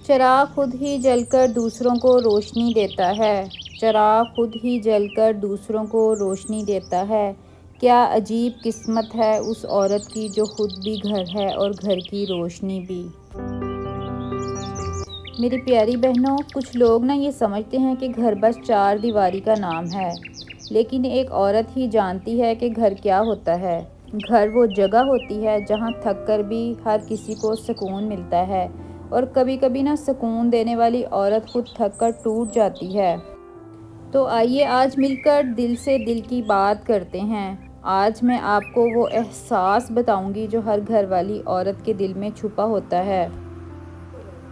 چراغ خود ہی جل کر دوسروں کو روشنی دیتا ہے، چراغ خود ہی جل کر دوسروں کو روشنی دیتا ہے۔ کیا عجیب قسمت ہے اس عورت کی جو خود بھی گھر ہے اور گھر کی روشنی بھی۔ میری پیاری بہنوں، کچھ لوگ یہ سمجھتے ہیں کہ گھر بس چار دیواری کا نام ہے، لیکن ایک عورت ہی جانتی ہے کہ گھر کیا ہوتا ہے۔ گھر وہ جگہ ہوتی ہے جہاں تھک کر بھی ہر کسی کو سکون ملتا ہے، اور کبھی کبھی سکون دینے والی عورت خود تھک کر ٹوٹ جاتی ہے۔ تو آئیے آج مل کر دل سے دل کی بات کرتے ہیں۔ آج میں آپ کو وہ احساس بتاؤں گی جو ہر گھر والی عورت کے دل میں چھپا ہوتا ہے۔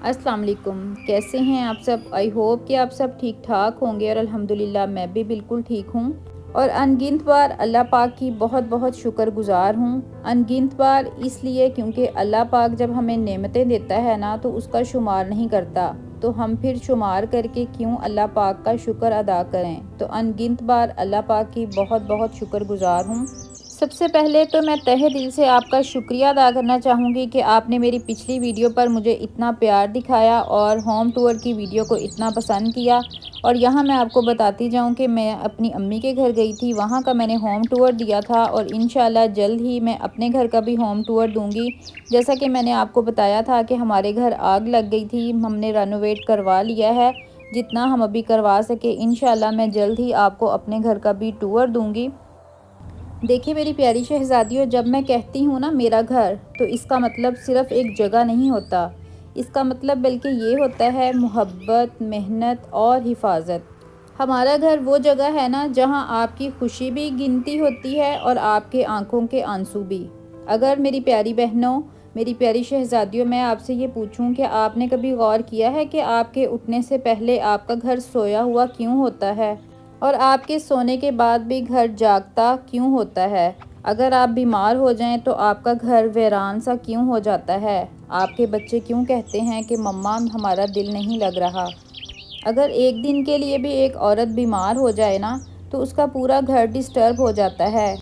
السلام علیکم، کیسے ہیں آپ سب؟ آئی ہوپ کہ آپ سب ٹھیک ٹھاک ہوں گے، اور الحمدللہ میں بھی بالکل ٹھیک ہوں، اور ان گنت بار اللہ پاک کی بہت بہت شکر گزار ہوں۔ ان گنت بار اس لیے کیونکہ اللہ پاک جب ہمیں نعمتیں دیتا ہے تو اس کا شمار نہیں کرتا، تو ہم پھر شمار کر کے کیوں اللہ پاک کا شکر ادا کریں؟ تو ان گنت بار اللہ پاک کی بہت بہت شکر گزار ہوں۔ سب سے پہلے تو میں تہہ دل سے آپ کا شکریہ ادا کرنا چاہوں گی کہ آپ نے میری پچھلی ویڈیو پر مجھے اتنا پیار دکھایا اور ہوم ٹور کی ویڈیو کو اتنا پسند کیا۔ اور یہاں میں آپ کو بتاتی جاؤں کہ میں اپنی امی کے گھر گئی تھی، وہاں کا میں نے ہوم ٹور دیا تھا، اور انشاءاللہ جلد ہی میں اپنے گھر کا بھی ہوم ٹور دوں گی۔ جیسا کہ میں نے آپ کو بتایا تھا کہ ہمارے گھر آگ لگ گئی تھی، ہم نے رینوویٹ کروا لیا ہے، جتنا ہم ابھی کروا سکے انشاءاللہ میں جلد ہی آپ کو اپنے گھر کا بھی ٹور دوں گی۔ دیکھیے میری پیاری شہزادیوں، جب میں کہتی ہوں میرا گھر، تو اس کا مطلب صرف ایک جگہ نہیں ہوتا، اس کا مطلب بلکہ یہ ہوتا ہے محبت، محنت اور حفاظت۔ ہمارا گھر وہ جگہ ہے جہاں آپ کی خوشی بھی گنتی ہوتی ہے اور آپ کے آنکھوں کے آنسو بھی۔ اگر میری پیاری بہنوں، میری پیاری شہزادیوں، میں آپ سے یہ پوچھوں کہ آپ نے کبھی غور کیا ہے کہ آپ کے اٹھنے سے پہلے آپ کا گھر سویا ہوا کیوں ہوتا ہے، اور آپ کے سونے کے بعد بھی گھر جاگتا کیوں ہوتا ہے؟ اگر آپ بیمار ہو جائیں تو آپ کا گھر ویران سا کیوں ہو جاتا ہے؟ آپ کے بچے کیوں کہتے ہیں کہ مما ہمارا دل نہیں لگ رہا؟ اگر ایک دن کے لیے بھی ایک عورت بیمار ہو جائے تو اس کا پورا گھر ڈسٹرب ہو جاتا ہے،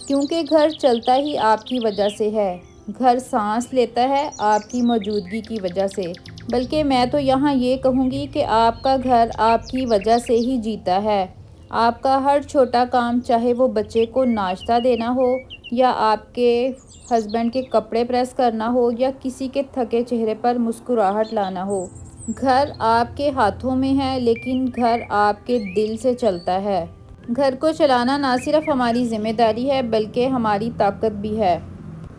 کیونکہ گھر چلتا ہی آپ کی وجہ سے ہے، گھر سانس لیتا ہے آپ کی موجودگی کی وجہ سے، بلکہ میں تو یہاں یہ کہوں گی کہ آپ کا گھر آپ کی وجہ سے ہی جیتا ہے۔ آپ کا ہر چھوٹا کام، چاہے وہ بچے کو ناشتہ دینا ہو، یا آپ کے ہسبینڈ کے کپڑے پریس کرنا ہو، یا کسی کے تھکے چہرے پر مسکراہٹ لانا ہو، گھر آپ کے ہاتھوں میں ہے، لیکن گھر آپ کے دل سے چلتا ہے۔ گھر کو چلانا نہ صرف ہماری ذمہ داری ہے بلکہ ہماری طاقت بھی ہے۔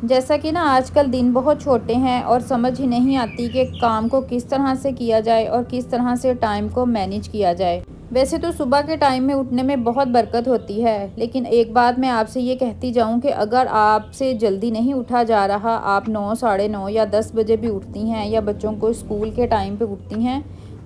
جیسا کہ آج کل دن بہت چھوٹے ہیں اور سمجھ ہی نہیں آتی کہ کام کو کس طرح سے کیا جائے اور کس طرح سے ٹائم کو مینیج کیا جائے۔ ویسے تو صبح کے ٹائم میں اٹھنے میں بہت برکت ہوتی ہے، لیکن ایک بات میں آپ سے یہ کہتی جاؤں کہ اگر آپ سے جلدی نہیں اٹھا جا رہا، آپ 9، 9:30 یا 10 بجے بھی اٹھتی ہیں، یا بچوں کو اسکول کے ٹائم پہ اٹھتی ہیں،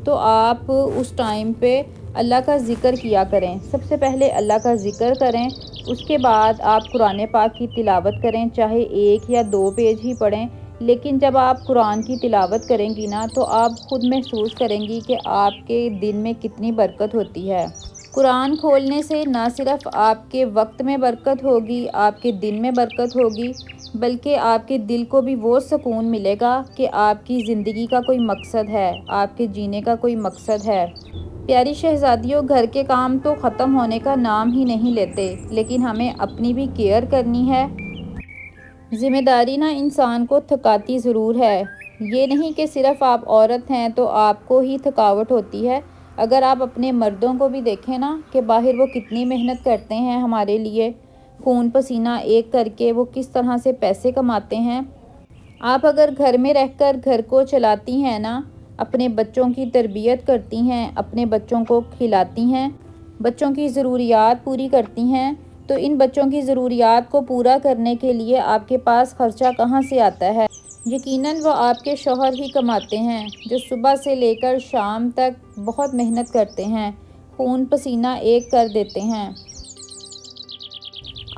تو آپ اس ٹائم پہ اللہ کا ذکر کیا کریں۔ سب سے پہلے اللہ کا ذکر کریں، اس کے بعد آپ قرآن پاک کی تلاوت کریں، چاہے 1 یا 2 پیج ہی پڑھیں، لیکن جب آپ قرآن کی تلاوت کریں گی تو آپ خود محسوس کریں گی کہ آپ کے دن میں کتنی برکت ہوتی ہے۔ قرآن کھولنے سے نہ صرف آپ کے وقت میں برکت ہوگی، آپ کے دن میں برکت ہوگی، بلکہ آپ کے دل کو بھی وہ سکون ملے گا کہ آپ کی زندگی کا کوئی مقصد ہے، آپ کے جینے کا کوئی مقصد ہے۔ پیاری شہزادیوں، گھر کے کام تو ختم ہونے کا نام ہی نہیں لیتے، لیکن ہمیں اپنی بھی کیئر کرنی ہے۔ ذمہ داری انسان کو تھکاتی ضرور ہے، یہ نہیں کہ صرف آپ عورت ہیں تو آپ کو ہی تھکاوٹ ہوتی ہے۔ اگر آپ اپنے مردوں کو بھی دیکھیں کہ باہر وہ کتنی محنت کرتے ہیں ہمارے لیے، خون پسینہ ایک کر کے وہ کس طرح سے پیسے کماتے ہیں۔ آپ اگر گھر میں رہ کر گھر کو چلاتی ہیں اپنے بچوں کی تربیت کرتی ہیں، اپنے بچوں کو کھلاتی ہیں، بچوں کی ضروریات پوری کرتی ہیں، تو ان بچوں کی ضروریات کو پورا کرنے کے لیے آپ کے پاس خرچہ کہاں سے آتا ہے؟ یقیناً وہ آپ کے شوہر ہی کماتے ہیں، جو صبح سے لے کر شام تک بہت محنت کرتے ہیں، خون پسینہ ایک کر دیتے ہیں۔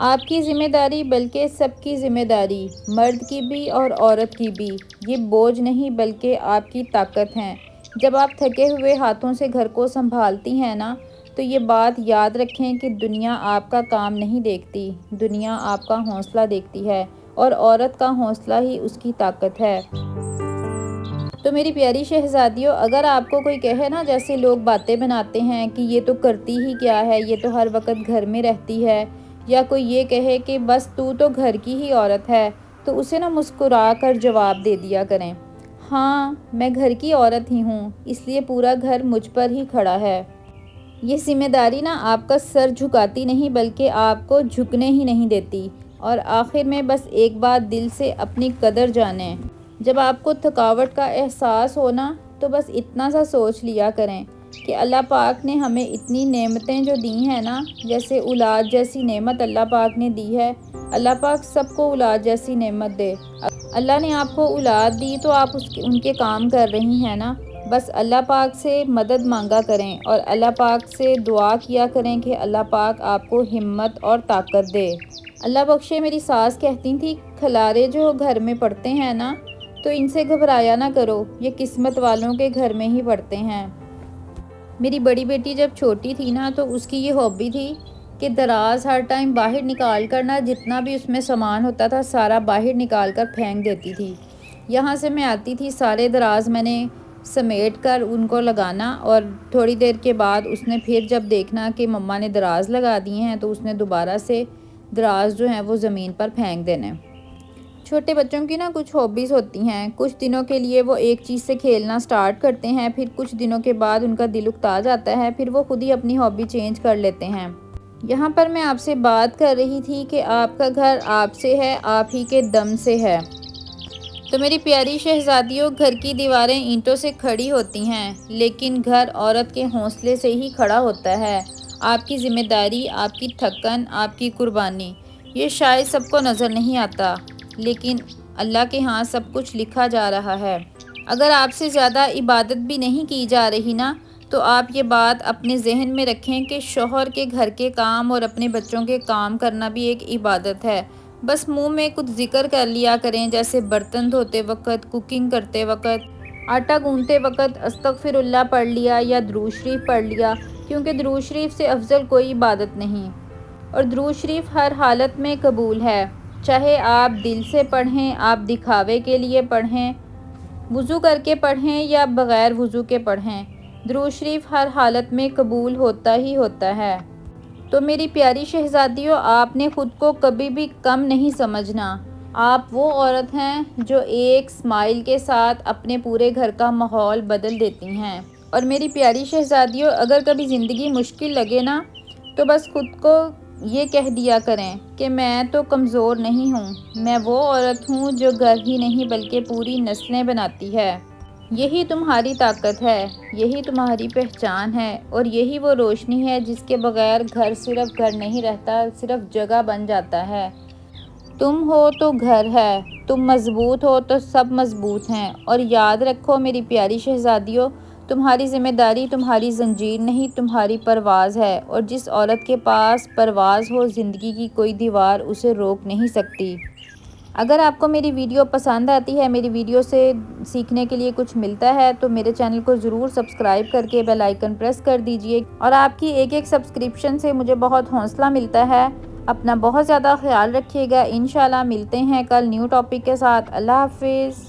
آپ کی ذمہ داری، بلکہ سب کی ذمہ داری، مرد کی بھی اور عورت کی بھی، یہ بوجھ نہیں بلکہ آپ کی طاقت ہے۔ جب آپ تھکے ہوئے ہاتھوں سے گھر کو سنبھالتی ہیں تو یہ بات یاد رکھیں کہ دنیا آپ کا کام نہیں دیکھتی، دنیا آپ کا حوصلہ دیکھتی ہے، اور عورت کا حوصلہ ہی اس کی طاقت ہے۔ تو میری پیاری شہزادیوں، اگر آپ کو کوئی کہے نا، جیسے لوگ باتیں بناتے ہیں کہ یہ تو کرتی ہی کیا ہے، یہ تو ہر وقت گھر میں رہتی ہے، یا کوئی یہ کہے کہ بس تو گھر کی ہی عورت ہے، تو اسے نا مسکرا کر جواب دے دیا کریں، ہاں میں گھر کی عورت ہی ہوں، اس لیے پورا گھر مجھ پر ہی کھڑا ہے۔ یہ ذمہ داری نا آپ کا سر جھکاتی نہیں، بلکہ آپ کو جھکنے ہی نہیں دیتی۔ اور آخر میں بس ایک بات دل سے اپنی قدر جانیں، جب آپ کو تھکاوٹ کا احساس ہونا تو بس اتنا سا سوچ لیا کریں کہ اللہ پاک نے ہمیں اتنی نعمتیں جو دی ہیں نا، جیسے اولاد جیسی نعمت اللہ پاک نے دی ہے، اللہ پاک سب کو اولاد جیسی نعمت دے۔ اللہ نے آپ کو اولاد دی تو آپ ان کے کام کر رہی ہیں نا، بس اللہ پاک سے مدد مانگا کریں اور اللہ پاک سے دعا کیا کریں کہ اللہ پاک آپ کو ہمت اور طاقت دے۔ اللہ بخشے، میری ساس کہتی تھی کھلارے جو گھر میں پڑتے ہیں نا، تو ان سے گھبرایا نہ کرو، یہ قسمت والوں کے گھر میں ہی پڑتے ہیں۔ میری بڑی بیٹی جب چھوٹی تھی نا، تو اس کی یہ ہابی تھی کہ دراز ہر ٹائم باہر نکال کر نا، جتنا بھی اس میں سامان ہوتا تھا سارا باہر نکال کر پھینک دیتی تھی۔ یہاں سے میں آتی تھی، سارے دراز میں نے سمیٹ کر ان کو لگانا، اور تھوڑی دیر کے بعد اس نے پھر جب دیکھنا کہ مما نے دراز لگا دیے ہیں، تو اس نے دوبارہ سے دراز جو ہیں وہ زمین پر پھینک دینے۔ چھوٹے بچوں کی نا کچھ ہابیز ہوتی ہیں، کچھ دنوں کے لیے وہ ایک چیز سے کھیلنا سٹارٹ کرتے ہیں، پھر کچھ دنوں کے بعد ان کا دل اکتا جاتا ہے، پھر وہ خود ہی اپنی ہابی چینج کر لیتے ہیں۔ یہاں پر میں آپ سے بات کر رہی تھی کہ آپ کا گھر آپ سے ہے، آپ ہی کے دم سے ہے۔ تو میری پیاری شہزادیوں، گھر کی دیواریں اینٹوں سے کھڑی ہوتی ہیں، لیکن گھر عورت کے حوصلے سے ہی کھڑا ہوتا ہے۔ آپ کی ذمہ داری، آپ کی تھکن، آپ کی قربانی، یہ شاید سب کو نظر نہیں آتا، لیکن اللہ کے ہاں سب کچھ لکھا جا رہا ہے۔ اگر آپ سے زیادہ عبادت بھی نہیں کی جا رہی نا، تو آپ یہ بات اپنے ذہن میں رکھیں کہ شوہر کے گھر کے کام اور اپنے بچوں کے کام کرنا بھی ایک عبادت ہے۔ بس منہ میں کچھ ذکر کر لیا کریں، جیسے برتن دھوتے وقت، کوکنگ کرتے وقت، آٹا گوندتے وقت استغفر اللہ پڑھ لیا یا درود شریف پڑھ لیا، کیونکہ درود شریف سے افضل کوئی عبادت نہیں، اور درود شریف ہر حالت میں قبول ہے، چاہے آپ دل سے پڑھیں، آپ دکھاوے کے لیے پڑھیں، وضو کر کے پڑھیں یا بغیر وضو کے پڑھیں، درود شریف ہر حالت میں قبول ہوتا ہی ہوتا ہے۔ تو میری پیاری شہزادیوں، آپ نے خود کو کبھی بھی کم نہیں سمجھنا۔ آپ وہ عورت ہیں جو ایک اسمائل کے ساتھ اپنے پورے گھر کا ماحول بدل دیتی ہیں۔ اور میری پیاری شہزادیوں، اگر کبھی زندگی مشکل لگے نا، تو بس خود کو یہ کہہ دیا کریں کہ میں تو کمزور نہیں ہوں، میں وہ عورت ہوں جو گھر ہی نہیں بلکہ پوری نسلیں بناتی ہے۔ یہی تمہاری طاقت ہے، یہی تمہاری پہچان ہے، اور یہی وہ روشنی ہے جس کے بغیر گھر صرف گھر نہیں رہتا، صرف جگہ بن جاتا ہے۔ تم ہو تو گھر ہے، تم مضبوط ہو تو سب مضبوط ہیں، اور یاد رکھو میری پیاری شہزادیوں، تمہاری ذمہ داری تمہاری زنجیر نہیں، تمہاری پرواز ہے، اور جس عورت کے پاس پرواز ہو، زندگی کی کوئی دیوار اسے روک نہیں سکتی۔ اگر آپ کو میری ویڈیو پسند آتی ہے، میری ویڈیو سے سیکھنے کے لیے کچھ ملتا ہے، تو میرے چینل کو ضرور سبسکرائب کر کے بیل آئیکن پریس کر دیجئے، اور آپ کی ایک ایک سبسکرپشن سے مجھے بہت حوصلہ ملتا ہے۔ اپنا بہت زیادہ خیال رکھیے گا، انشاءاللہ ملتے ہیں کل نیو ٹاپک کے ساتھ۔ اللہ حافظ۔